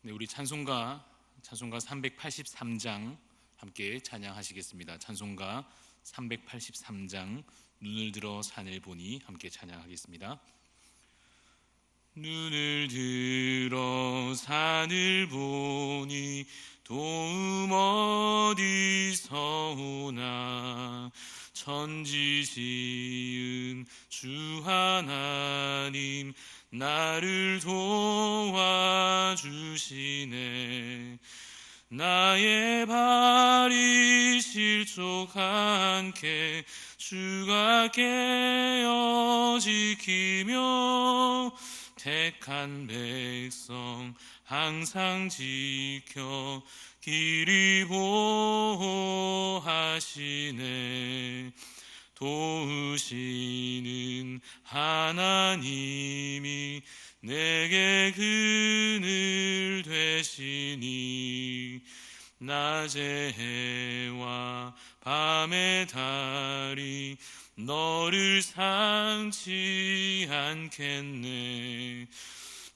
네, 우리 찬송가 383장 함께 찬양하시겠습니다. 찬송가 383장 눈을 들어 산을 보니 함께 찬양하겠습니다. 눈을 들어 산을 보니 도움 어디서 오나. 천지 지은 주 하나님 나를 도와주시네. 나의 발이 실족한게 주가 깨어 지키며 택한 백성 항상 지켜 길이 보호하시네. 도우시는 하나님이 내게 그늘 되시니. 낮의 해와 밤의 달이 너를 상치 않겠네.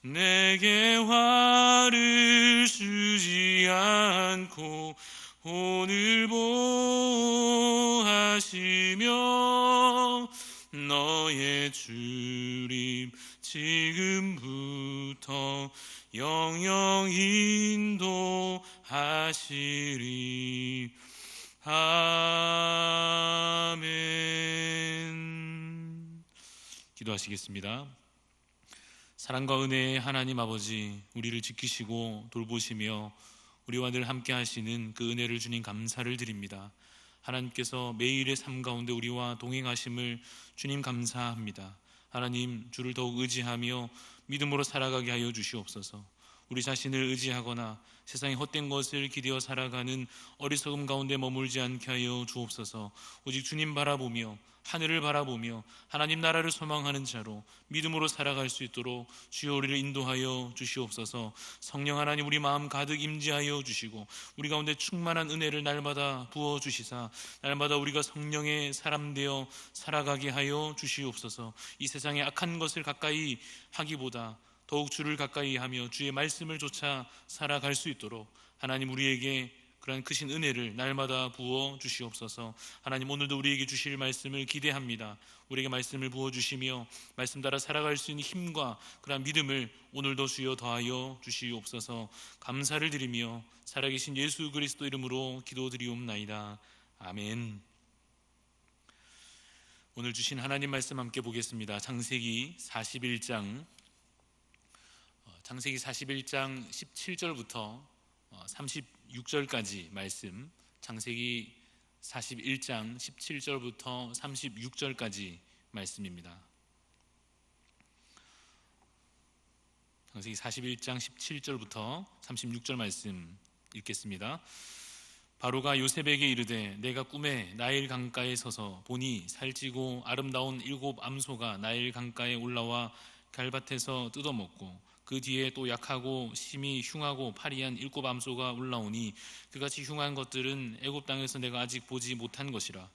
내게 화를 주지 않고 오늘 보호하시며 너의 주님 지금부터 영영 인도하시리. 아멘. 기도하시겠습니다. 사랑과 은혜의 하나님 아버지, 우리를 지키시고 돌보시며 우리와 늘 함께 하시는 그 은혜를 주님 감사를 드립니다. 하나님께서 매일의 삶 가운데 우리와 동행하심을 주님 감사합니다. 하나님, 주를 더욱 의지하며 믿음으로 살아가게 하여 주시옵소서. 우리 자신을 의지하거나 세상의 헛된 것을 기대어 살아가는 어리석음 가운데 머물지 않게 하여 주옵소서. 오직 주님 바라보며 하늘을 바라보며 하나님 나라를 소망하는 자로 믿음으로 살아갈 수 있도록 주여 우리를 인도하여 주시옵소서. 성령 하나님, 우리 마음 가득 임재하여 주시고 우리 가운데 충만한 은혜를 날마다 부어주시사 날마다 우리가 성령의 사람 되어 살아가게 하여 주시옵소서. 이 세상의 악한 것을 가까이 하기보다 더욱 주를 가까이 하며 주의 말씀을 쫓아 살아갈 수 있도록 하나님 우리에게 그러한 크신 은혜를 날마다 부어 주시옵소서. 하나님, 오늘도 우리에게 주실 말씀을 기대합니다. 우리에게 말씀을 부어 주시며 말씀 따라 살아갈 수 있는 힘과 그러한 믿음을 오늘도 주여 더하여 주시옵소서. 감사를 드리며 살아계신 예수 그리스도 이름으로 기도드리옵나이다. 아멘. 오늘 주신 하나님 말씀 함께 보겠습니다. 창세기 41장 17절부터 36절까지 말씀, 창세기 41장 17절부터 36절까지 말씀입니다. 창세기 41장 17절부터 36절 말씀 읽겠습니다. 바로가 요셉에게 이르되 내가 꿈에 나일 강가에 서서 보니 살찌고 아름다운 7 암소가 나일 강가에 올라와 갈밭에서 뜯어먹고 그 뒤에 또 약하고 심히 흉하고 파리한 7 암소가 올라오니 그같이 흉한 것들은 애굽 땅에서 내가 아직 보지 못한 것이라.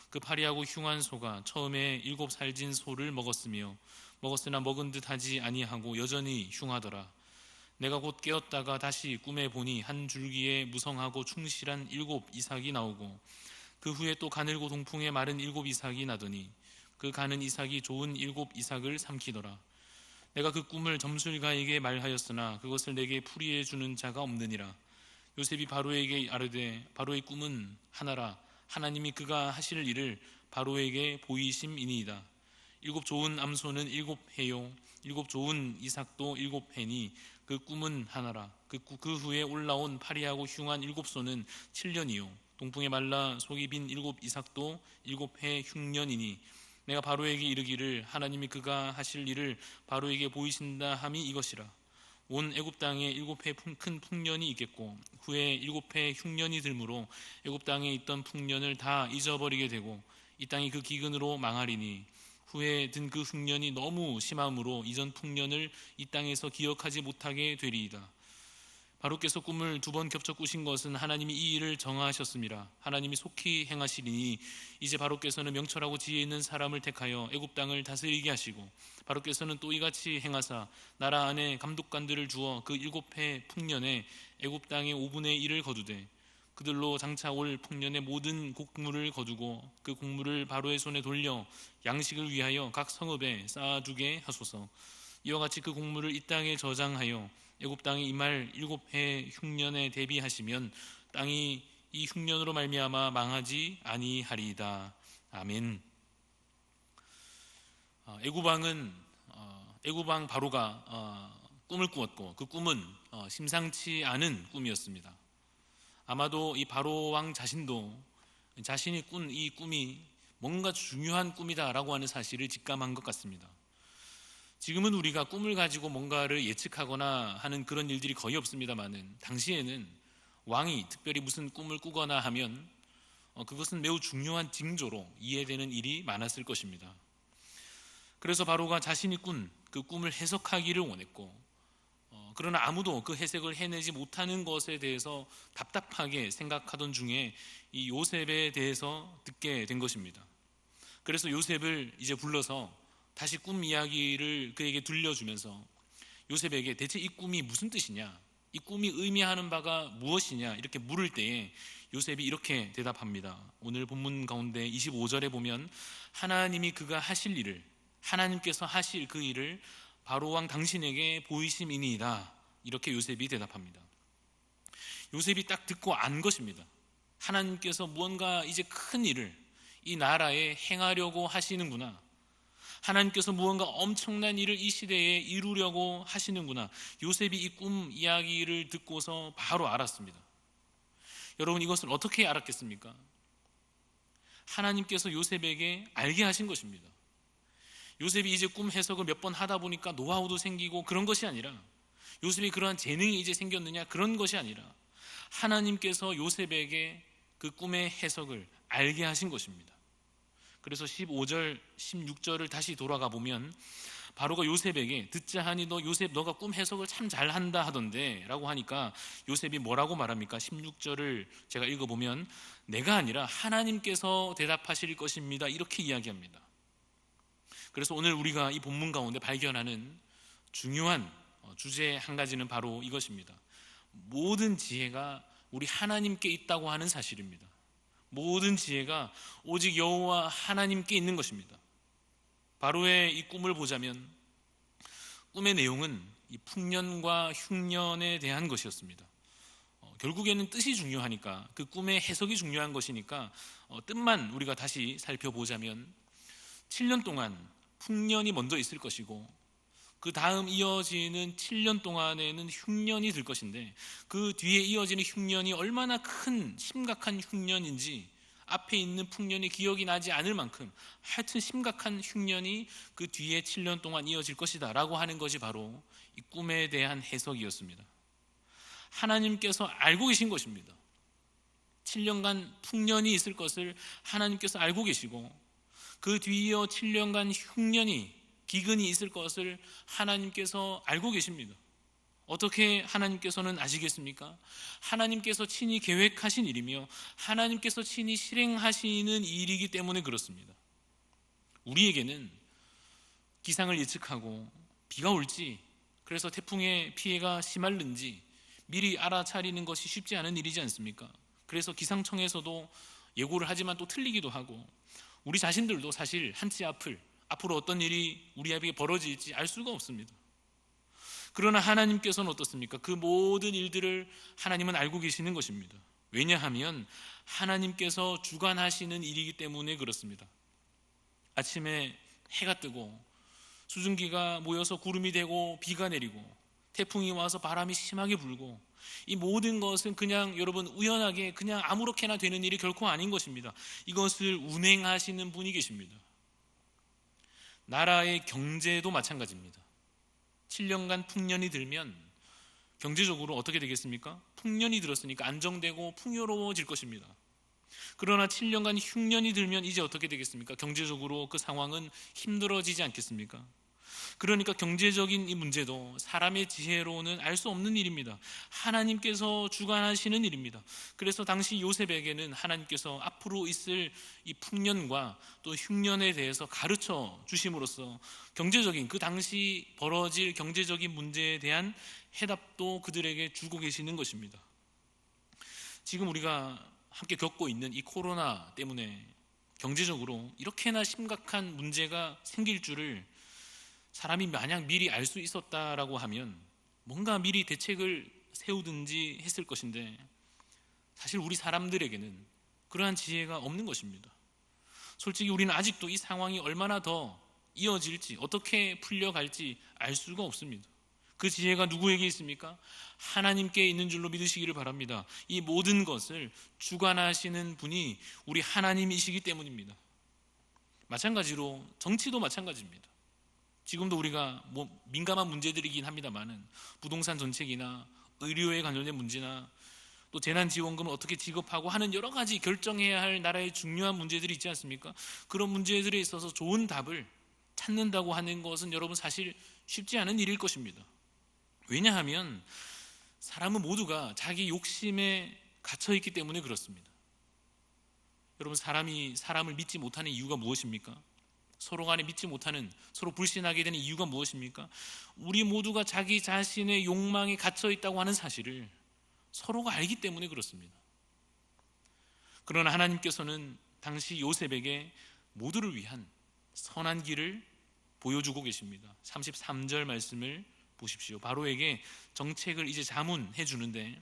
그 파리하고 흉한 소가 처음에 7 살진 소를 먹었으나 먹은 듯 하지 아니하고 여전히 흉하더라. 내가 곧 깨었다가 다시 꿈에 보니 한 줄기에 무성하고 충실한 7 이삭이 나오고 그 후에 또 가늘고 동풍에 마른 7 이삭이 나더니 그 가는 이삭이 좋은 7 이삭을 삼키더라. 내가 그 꿈을 점술가에게 말하였으나 그것을 내게 풀이해 주는 자가 없느니라. 요셉이 바로에게 아뢰되 바로의 꿈은 하나라. 하나님이 그가 하실 일을 바로에게 보이심이니이다. 7 좋은 암소는 7 해요 7 좋은 이삭도 7 해니 그 꿈은 하나라. 그 후에 올라온 파리하고 흉한 7 소는 7년이요 동풍에 말라 속이 빈 7 이삭도 7 해 흉년이니 내가 바로에게 이르기를 하나님이 그가 하실 일을 바로에게 보이신다 함이 이것이라. 온 애굽 땅에 7 해 큰 풍년이 있겠고 후에 7 해 흉년이 들므로 애굽 땅에 있던 풍년을 다 잊어버리게 되고 이 땅이 그 기근으로 망하리니 후에 든 그 흉년이 너무 심함으로 이전 풍년을 이 땅에서 기억하지 못하게 되리이다. 바로께서 꿈을 2번 겹쳐 꾸신 것은 하나님이 이 일을 정하셨습니다. 하나님이 속히 행하시리니 이제 바로께서는 명철하고 지혜 있는 사람을 택하여 애굽 땅을 다스리게 하시고, 바로께서는 또 이같이 행하사 나라 안에 감독관들을 주어 그 7해 풍년에 애굽 땅의 5분의 1을 거두되 그들로 장차 올 풍년의 모든 곡물을 거두고 그 곡물을 바로의 손에 돌려 양식을 위하여 각 성읍에 쌓아두게 하소서. 이와 같이 그 곡물을 이 땅에 저장하여 애굽 땅이 이말 7해 흉년에 대비하시면 땅이 이 흉년으로 말미암아 망하지 아니하리이다. 아멘. 애굽왕 바로가 꿈을 꾸었고 그 꿈은 심상치 않은 꿈이었습니다. 아마도 이 바로 왕 자신도 자신이 꾼 이 꿈이 뭔가 중요한 꿈이다라고 하는 사실을 직감한 것 같습니다. 지금은 우리가 꿈을 가지고 뭔가를 예측하거나 하는 그런 일들이 거의 없습니다만은 당시에는 왕이 특별히 무슨 꿈을 꾸거나 하면 그것은 매우 중요한 징조로 이해되는 일이 많았을 것입니다. 그래서 바로가 자신이 꾼 그 꿈을 해석하기를 원했고, 그러나 아무도 그 해석을 해내지 못하는 것에 대해서 답답하게 생각하던 중에 이 요셉에 대해서 듣게 된 것입니다. 그래서 요셉을 이제 불러서 다시 꿈 이야기를 그에게 들려주면서 요셉에게 대체 이 꿈이 무슨 뜻이냐, 이 꿈이 의미하는 바가 무엇이냐 이렇게 물을 때에 요셉이 이렇게 대답합니다. 오늘 본문 가운데 25절에 보면 하나님이 그가 하실 일을, 하나님께서 하실 그 일을 바로왕 당신에게 보이심이니이다, 이렇게 요셉이 대답합니다. 요셉이 딱 듣고 안 것입니다. 하나님께서 무언가 이제 큰 일을 이 나라에 행하려고 하시는구나, 하나님께서 무언가 엄청난 일을 이 시대에 이루려고 하시는구나, 요셉이 이 꿈 이야기를 듣고서 바로 알았습니다. 여러분, 이것을 어떻게 알았겠습니까? 하나님께서 요셉에게 알게 하신 것입니다. 요셉이 이제 꿈 해석을 몇 번 하다 보니까 노하우도 생기고 그런 것이 아니라, 요셉이 그러한 재능이 이제 생겼느냐 그런 것이 아니라 하나님께서 요셉에게 그 꿈의 해석을 알게 하신 것입니다. 그래서 15절, 16절을 다시 돌아가 보면 바로가 요셉에게 듣자 하니 너 요셉 너가 꿈 해석을 참 잘한다 하던데 라고 하니까 요셉이 뭐라고 말합니까? 16절을 제가 읽어보면 내가 아니라 하나님께서 대답하실 것입니다, 이렇게 이야기합니다. 그래서 오늘 우리가 이 본문 가운데 발견하는 중요한 주제 한 가지는 바로 이것입니다. 모든 지혜가 우리 하나님께 있다고 하는 사실입니다. 모든 지혜가 오직 여호와 하나님께 있는 것입니다. 바로의 이 꿈을 보자면 꿈의 내용은 이 풍년과 흉년에 대한 것이었습니다. 결국에는 뜻이 중요하니까, 그 꿈의 해석이 중요한 것이니까 뜻만 우리가 다시 살펴보자면 7년 동안 풍년이 먼저 있을 것이고 그 다음 이어지는 7년 동안에는 흉년이 들 것인데, 그 뒤에 이어지는 흉년이 얼마나 큰 심각한 흉년인지 앞에 있는 풍년이 기억이 나지 않을 만큼 하여튼 심각한 흉년이 그 뒤에 7년 동안 이어질 것이다 라고 하는 것이 바로 이 꿈에 대한 해석이었습니다. 하나님께서 알고 계신 것입니다. 7년간 풍년이 있을 것을 하나님께서 알고 계시고 그 뒤이어 7년간 흉년이, 기근이 있을 것을 하나님께서 알고 계십니다. 어떻게 하나님께서는 아시겠습니까? 하나님께서 친히 계획하신 일이며 하나님께서 친히 실행하시는 일이기 때문에 그렇습니다. 우리에게는 기상을 예측하고 비가 올지, 그래서 태풍의 피해가 심할는지 미리 알아차리는 것이 쉽지 않은 일이지 않습니까? 그래서 기상청에서도 예고를 하지만 또 틀리기도 하고, 우리 자신들도 사실 한치 앞으로 어떤 일이 우리에게 벌어질지 알 수가 없습니다. 그러나 하나님께서는 어떻습니까? 그 모든 일들을 하나님은 알고 계시는 것입니다. 왜냐하면 하나님께서 주관하시는 일이기 때문에 그렇습니다. 아침에 해가 뜨고 수증기가 모여서 구름이 되고 비가 내리고 태풍이 와서 바람이 심하게 불고, 이 모든 것은 그냥 여러분 우연하게 그냥 아무렇게나 되는 일이 결코 아닌 것입니다. 이것을 운행하시는 분이 계십니다. 나라의 경제도 마찬가지입니다. 7년간 풍년이 들면 경제적으로 어떻게 되겠습니까? 풍년이 들었으니까 안정되고 풍요로워질 것입니다. 그러나 7년간 흉년이 들면 이제 어떻게 되겠습니까? 경제적으로 그 상황은 힘들어지지 않겠습니까? 그러니까 경제적인 이 문제도 사람의 지혜로는 알 수 없는 일입니다. 하나님께서 주관하시는 일입니다. 그래서 당시 요셉에게는 하나님께서 앞으로 있을 이 풍년과 또 흉년에 대해서 가르쳐 주심으로써 경제적인, 그 당시 벌어질 경제적인 문제에 대한 해답도 그들에게 주고 계시는 것입니다. 지금 우리가 함께 겪고 있는 이 코로나 때문에 경제적으로 이렇게나 심각한 문제가 생길 줄을 사람이 만약 미리 알 수 있었다라고 하면 뭔가 미리 대책을 세우든지 했을 것인데, 사실 우리 사람들에게는 그러한 지혜가 없는 것입니다. 솔직히 우리는 아직도 이 상황이 얼마나 더 이어질지, 어떻게 풀려갈지 알 수가 없습니다. 그 지혜가 누구에게 있습니까? 하나님께 있는 줄로 믿으시기를 바랍니다. 이 모든 것을 주관하시는 분이 우리 하나님이시기 때문입니다. 마찬가지로 정치도 마찬가지입니다. 지금도 우리가 민감한 문제들이긴 합니다만은 부동산 정책이나 의료에 관련된 문제나 또 재난지원금을 어떻게 지급하고 하는 여러 가지 결정해야 할 나라의 중요한 문제들이 있지 않습니까? 그런 문제들에 있어서 좋은 답을 찾는다고 하는 것은 여러분 사실 쉽지 않은 일일 것입니다. 왜냐하면 사람은 모두가 자기 욕심에 갇혀 있기 때문에 그렇습니다. 여러분, 사람이 사람을 믿지 못하는 이유가 무엇입니까? 서로 간에 믿지 못하는, 서로 불신하게 되는 이유가 무엇입니까? 우리 모두가 자기 자신의 욕망에 갇혀 있다고 하는 사실을 서로가 알기 때문에 그렇습니다. 그러나 하나님께서는 당시 요셉에게 모두를 위한 선한 길을 보여주고 계십니다. 33절 말씀을 보십시오. 바로에게 정책을 이제 자문해 주는데,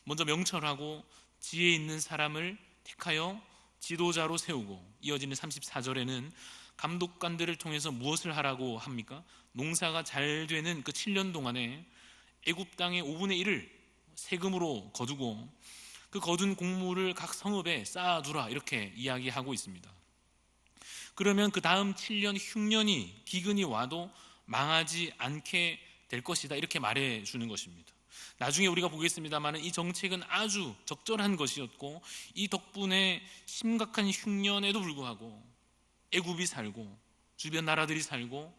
먼저 명철하고 지혜 있는 사람을 택하여 지도자로 세우고, 이어지는 34절에는 감독관들을 통해서 무엇을 하라고 합니까? 농사가 잘 되는 그 7년 동안에 애굽 땅의 5분의 1을 세금으로 거두고 그 거둔 곡물을 각 성읍에 쌓아두라, 이렇게 이야기하고 있습니다. 그러면 그 다음 7년 흉년이, 기근이 와도 망하지 않게 될 것이다, 이렇게 말해 주는 것입니다. 나중에 우리가 보겠습니다만 이 정책은 아주 적절한 것이었고, 이 덕분에 심각한 흉년에도 불구하고 애굽이 살고 주변 나라들이 살고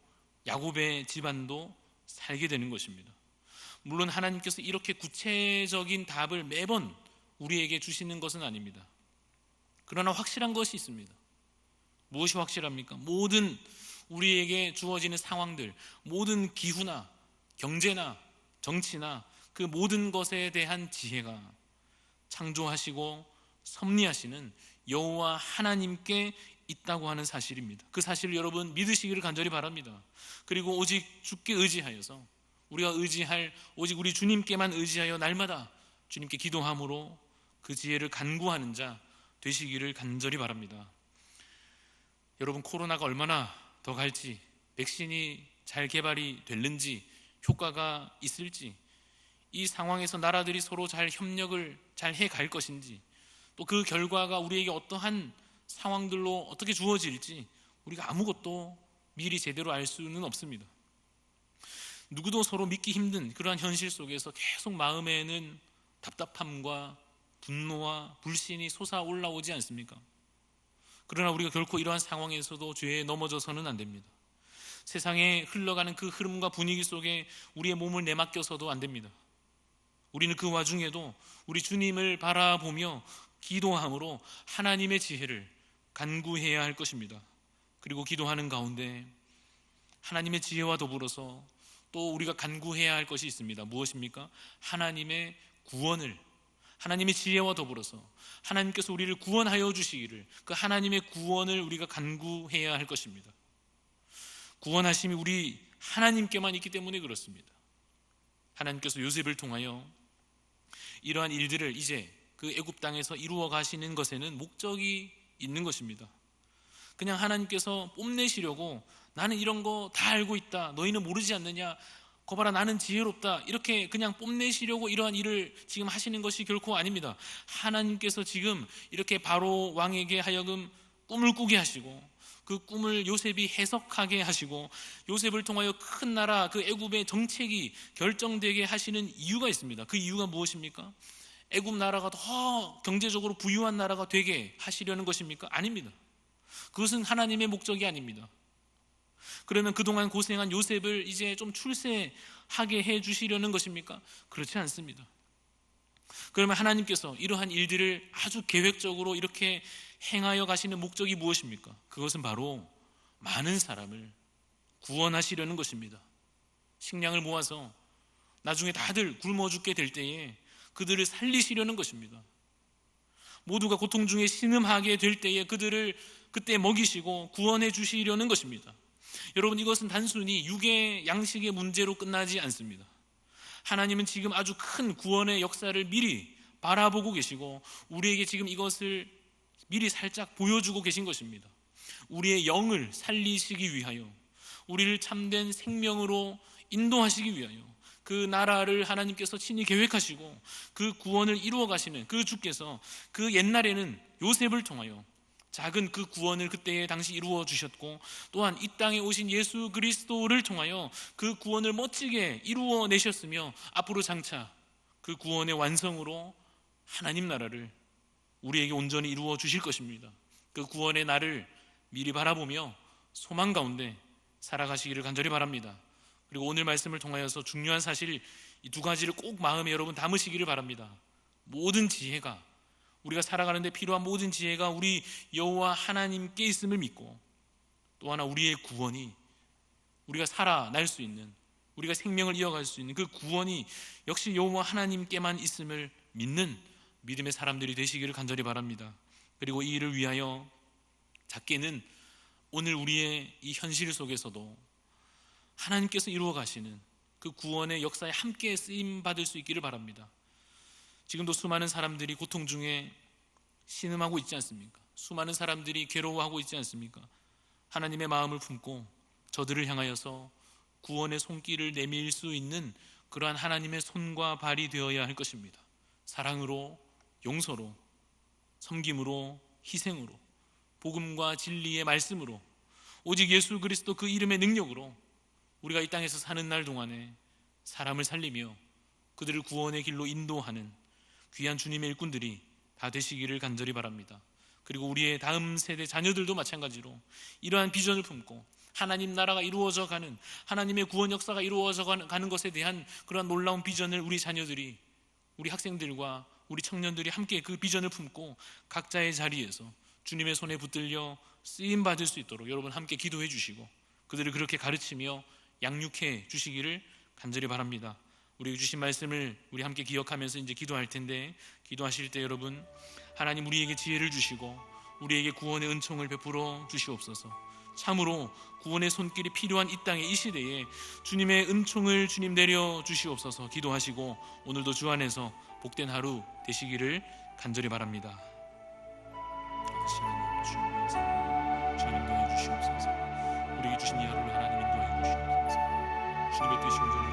야곱의 집안도 살게 되는 것입니다. 물론 하나님께서 이렇게 구체적인 답을 매번 우리에게 주시는 것은 아닙니다. 그러나 확실한 것이 있습니다. 무엇이 확실합니까? 모든 우리에게 주어지는 상황들, 모든 기후나 경제나 정치나 그 모든 것에 대한 지혜가 창조하시고 섭리하시는 여호와 하나님께 있다고 하는 사실입니다. 그 사실을 여러분 믿으시기를 간절히 바랍니다. 그리고 오직 주께 의지하여서, 우리가 의지할 오직 우리 주님께만 의지하여 날마다 주님께 기도함으로 그 지혜를 간구하는 자 되시기를 간절히 바랍니다. 여러분, 코로나가 얼마나 더 갈지, 백신이 잘 개발이 될는지, 효과가 있을지, 이 상황에서 나라들이 서로 잘 협력을 잘 해갈 것인지, 또 그 결과가 우리에게 어떠한 상황들로 어떻게 주어질지 우리가 아무것도 미리 제대로 알 수는 없습니다. 누구도 서로 믿기 힘든 그러한 현실 속에서 계속 마음에는 답답함과 분노와 불신이 솟아올라오지 않습니까? 그러나 우리가 결코 이러한 상황에서도 죄에 넘어져서는 안 됩니다. 세상에 흘러가는 그 흐름과 분위기 속에 우리의 몸을 내맡겨서도 안 됩니다. 우리는 그 와중에도 우리 주님을 바라보며 기도함으로 하나님의 지혜를 간구해야 할 것입니다. 그리고 기도하는 가운데 하나님의 지혜와 더불어서 또 우리가 간구해야 할 것이 있습니다. 무엇입니까? 하나님의 구원을, 하나님의 지혜와 더불어서 하나님께서 우리를 구원하여 주시기를, 그 하나님의 구원을 우리가 간구해야 할 것입니다. 구원하심이 우리 하나님께만 있기 때문에 그렇습니다. 하나님께서 요셉을 통하여 이러한 일들을 이제 그 애굽 땅에서 이루어 가시는 것에는 목적이 있는 것입니다. 그냥 하나님께서 뽐내시려고, 나는 이런 거 다 알고 있다, 너희는 모르지 않느냐, 거봐라 나는 지혜롭다, 이렇게 그냥 뽐내시려고 이러한 일을 지금 하시는 것이 결코 아닙니다. 하나님께서 지금 이렇게 바로 왕에게 하여금 꿈을 꾸게 하시고, 그 꿈을 요셉이 해석하게 하시고, 요셉을 통하여 큰 나라 그 애굽의 정책이 결정되게 하시는 이유가 있습니다. 그 이유가 무엇입니까? 애굽 나라가 더 경제적으로 부유한 나라가 되게 하시려는 것입니까? 아닙니다. 그것은 하나님의 목적이 아닙니다. 그러면 그동안 고생한 요셉을 이제 좀 출세하게 해주시려는 것입니까? 그렇지 않습니다. 그러면 하나님께서 이러한 일들을 아주 계획적으로 이렇게 행하여 가시는 목적이 무엇입니까? 그것은 바로 많은 사람을 구원하시려는 것입니다. 식량을 모아서 나중에 다들 굶어 죽게 될 때에 그들을 살리시려는 것입니다. 모두가 고통 중에 신음하게 될 때에 그들을 그때 먹이시고 구원해 주시려는 것입니다. 여러분, 이것은 단순히 육의 양식의 문제로 끝나지 않습니다. 하나님은 지금 아주 큰 구원의 역사를 미리 바라보고 계시고 우리에게 지금 이것을 미리 살짝 보여주고 계신 것입니다. 우리의 영을 살리시기 위하여, 우리를 참된 생명으로 인도하시기 위하여 그 나라를 하나님께서 친히 계획하시고 그 구원을 이루어 가시는 그 주께서 그 옛날에는 요셉을 통하여 작은 그 구원을 그때에 당시 이루어 주셨고, 또한 이 땅에 오신 예수 그리스도를 통하여 그 구원을 멋지게 이루어 내셨으며 앞으로 장차 그 구원의 완성으로 하나님 나라를 우리에게 온전히 이루어 주실 것입니다. 그 구원의 날을 미리 바라보며 소망 가운데 살아가시기를 간절히 바랍니다. 그리고 오늘 말씀을 통하여서 중요한 사실 이 두 가지를 꼭 마음에 여러분 담으시기를 바랍니다. 모든 지혜가, 우리가 살아가는 데 필요한 모든 지혜가 우리 여호와 하나님께 있음을 믿고, 또 하나 우리의 구원이, 우리가 살아날 수 있는, 우리가 생명을 이어갈 수 있는 그 구원이 역시 여호와 하나님께만 있음을 믿는 믿음의 사람들이 되시기를 간절히 바랍니다. 그리고 이 일을 위하여 작게는 오늘 우리의 이 현실 속에서도 하나님께서 이루어 가시는 그 구원의 역사에 함께 쓰임받을 수 있기를 바랍니다. 지금도 수많은 사람들이 고통 중에 신음하고 있지 않습니까? 수많은 사람들이 괴로워하고 있지 않습니까? 하나님의 마음을 품고 저들을 향하여서 구원의 손길을 내밀 수 있는 그러한 하나님의 손과 발이 되어야 할 것입니다. 사랑으로, 용서로, 섬김으로, 희생으로, 복음과 진리의 말씀으로, 오직 예수 그리스도 그 이름의 능력으로 우리가 이 땅에서 사는 날 동안에 사람을 살리며 그들을 구원의 길로 인도하는 귀한 주님의 일꾼들이 다 되시기를 간절히 바랍니다. 그리고 우리의 다음 세대 자녀들도 마찬가지로 이러한 비전을 품고 하나님 나라가 이루어져 가는, 하나님의 구원 역사가 이루어져 가는 것에 대한 그러한 놀라운 비전을 우리 자녀들이, 우리 학생들과 우리 청년들이 함께 그 비전을 품고 각자의 자리에서 주님의 손에 붙들려 쓰임받을 수 있도록 여러분 함께 기도해 주시고 그들을 그렇게 가르치며 양육해 주시기를 간절히 바랍니다. 우리에게 주신 말씀을 우리 함께 기억하면서 이제 기도할 텐데, 기도하실 때 여러분, 하나님 우리에게 지혜를 주시고 우리에게 구원의 은총을 베풀어 주시옵소서. 참으로 구원의 손길이 필요한 이 땅의 이 시대에 주님의 은총을 주님 내려 주시옵소서 기도하시고 오늘도 주 안에서 복된 하루 되시기를 간절히 바랍니다. 주님 인도해 주시옵소서. 우리에게 주신 이 하루를 하나님 인도해 주시옵소서. 주님의 뜻이 온전히